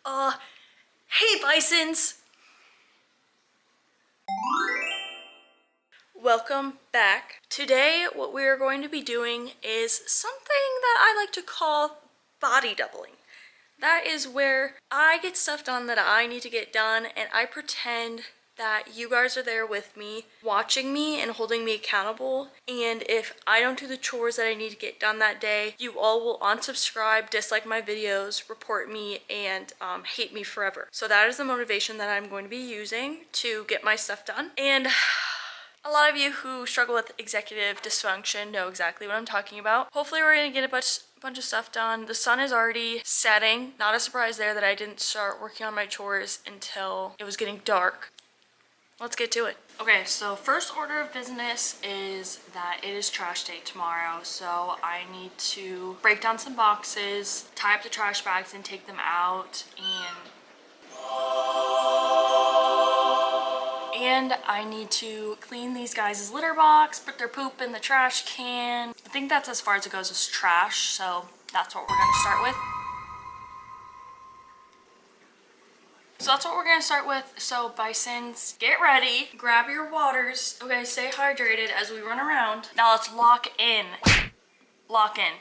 Uh, hey Bisons! Welcome back. Today, what we are going to be doing is something that I like to call body doubling. That is where I get stuff done that I need to get done, and I pretend that you guys are there with me, watching me and holding me accountable. And if I don't do the chores that I need to get done that day, you all will unsubscribe, dislike my videos, report me, and hate me forever. So that is the motivation that I'm going to be using to get my stuff done. And a lot of you who struggle with executive dysfunction know exactly what I'm talking about. Hopefully we're gonna get a bunch of stuff done. The sun is already setting. Not a surprise there that I didn't start working on my chores until it was getting dark. Let's get to it. Okay, so first order of business is that it is trash day tomorrow, so I need to break down some boxes, tie up the trash bags and take them out, and I need to clean these guys' litter box, put their poop in the trash can. I think that's as far as it goes as trash, so that's what we're gonna start with. So Bisons, get ready, grab your waters. Okay, stay hydrated as we run around. Now let's lock in. Lock in.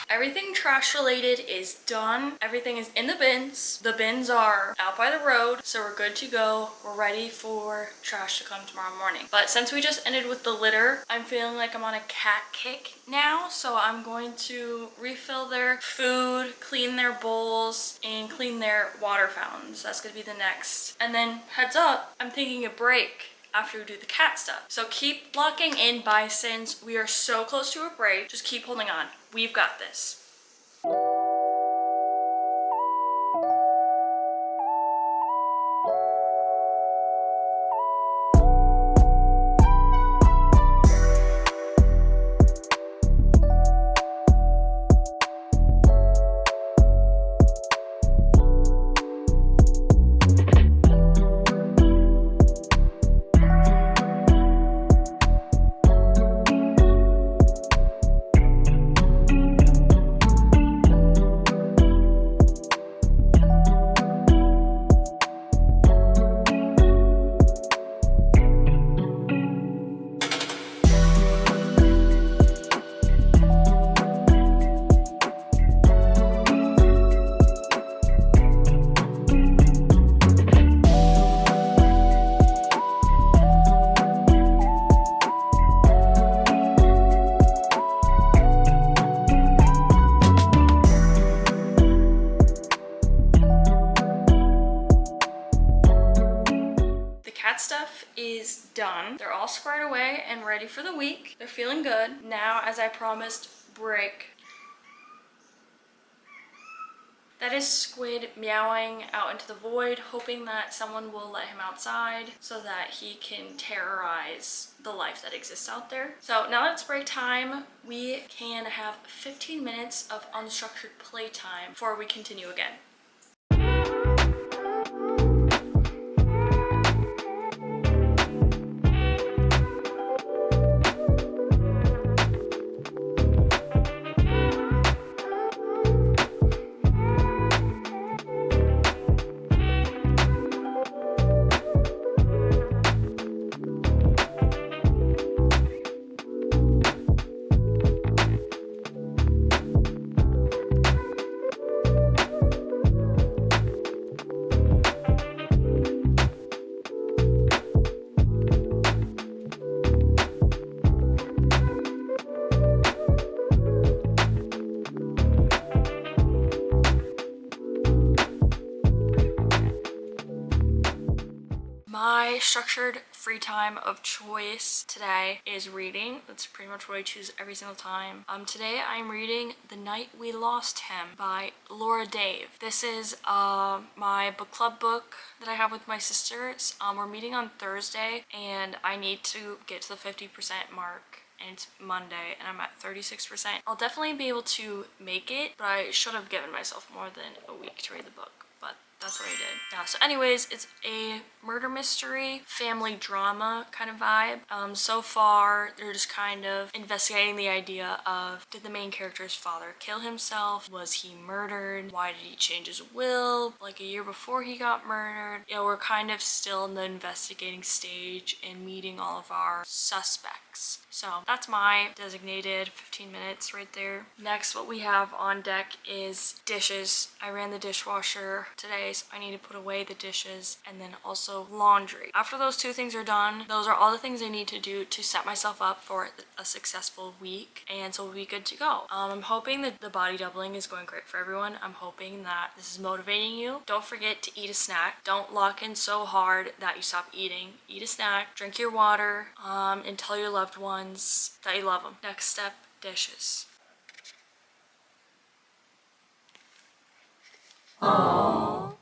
Everything trash related is done. Everything is in the bins. The bins are out by the road, so we're good to go. We're ready for trash to come tomorrow morning. But since we just ended with the litter, I'm feeling like I'm on a cat kick now, so I'm going to refill their food, clean their bowls, and clean their water fountains. That's gonna be the next. And then heads up, I'm taking a break after we do the cat stuff. So keep locking in, Bisons. We are so close to a break. Just keep holding on. We've got this. Stuff is done. They're all squared away and ready for the week. They're feeling good. Now, as I promised, break. That is Squid meowing out into the void, hoping that someone will let him outside so that he can terrorize the life that exists out there. So now that it's break time, we can have 15 minutes of unstructured playtime before we continue again. My structured free time of choice today is reading. That's pretty much what I choose every single time. Today I'm reading The Night We Lost Him by Laura Dave. This is my book club book that I have with my sisters. We're meeting on Thursday and I need to get to the 50% mark. And it's Monday and I'm at 36%. I'll definitely be able to make it, but I should have given myself more than a week to read the book. But that's what I did. Yeah, so anyways, it's a murder mystery, family drama kind of vibe. So far, they're just kind of investigating the idea of, did the main character's father kill himself? Was he murdered? Why did he change his will like a year before he got murdered? You know, we're kind of still in the investigating stage and meeting all of our suspects. So that's my designated 15 minutes right there. Next, what we have on deck is dishes. I ran the dishwasher today, so I need to put away the dishes, and then also laundry. After those two things are done, those are all the things I need to do to set myself up for a successful week, and so we'll be good to go. I'm hoping that the body doubling is going great for everyone. I'm hoping that this is motivating you. Don't forget to eat a snack. Don't lock in so hard that you stop eating. Eat a snack, drink your water, and tell your loved ones that you love them. Next step, dishes. Aww.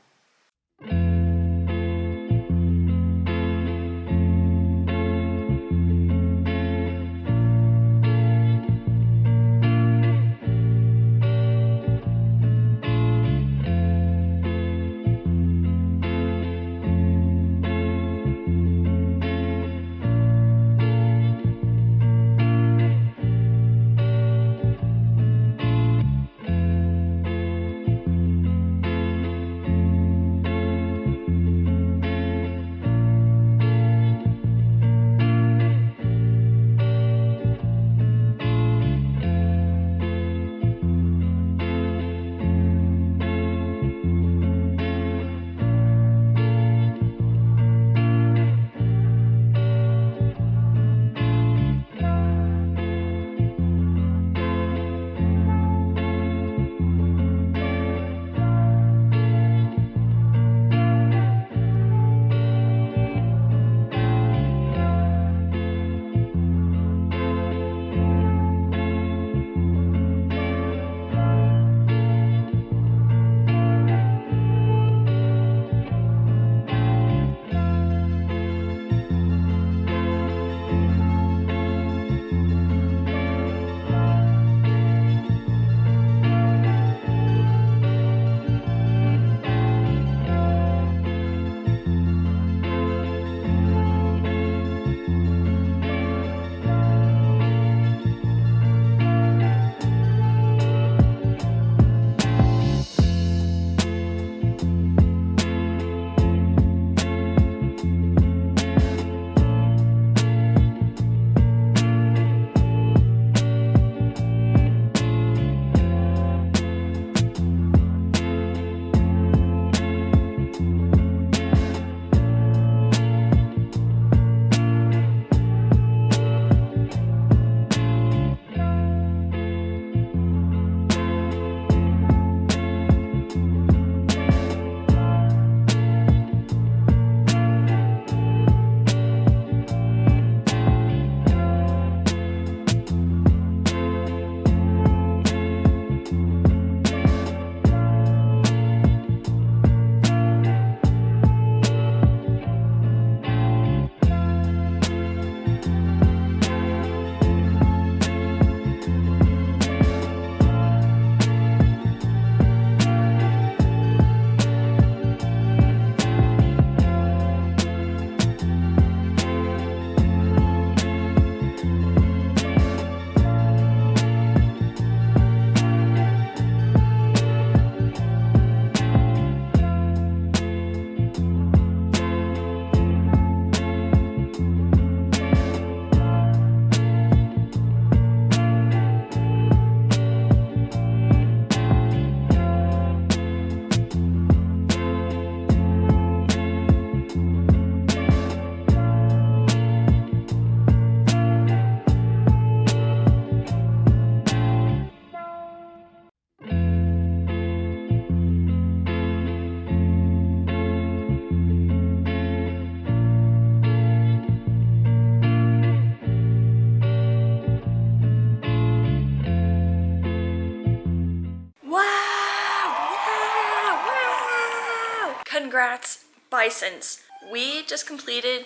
Congrats, Bisons. We just completed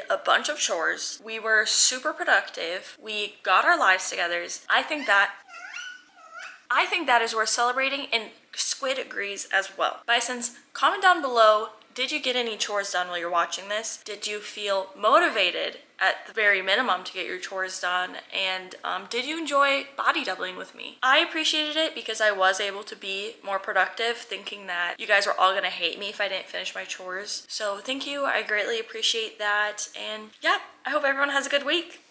a bunch of chores. We were super productive. We got our lives together. I think that is worth celebrating, and Squid agrees as well. Bisons, comment down below, did you get any chores done while you're watching this? Did you feel motivated at the very minimum to get your chores done? And did you enjoy body doubling with me? I appreciated it because I was able to be more productive, thinking that you guys were all gonna hate me if I didn't finish my chores. So thank you, I greatly appreciate that. And yeah, I hope everyone has a good week.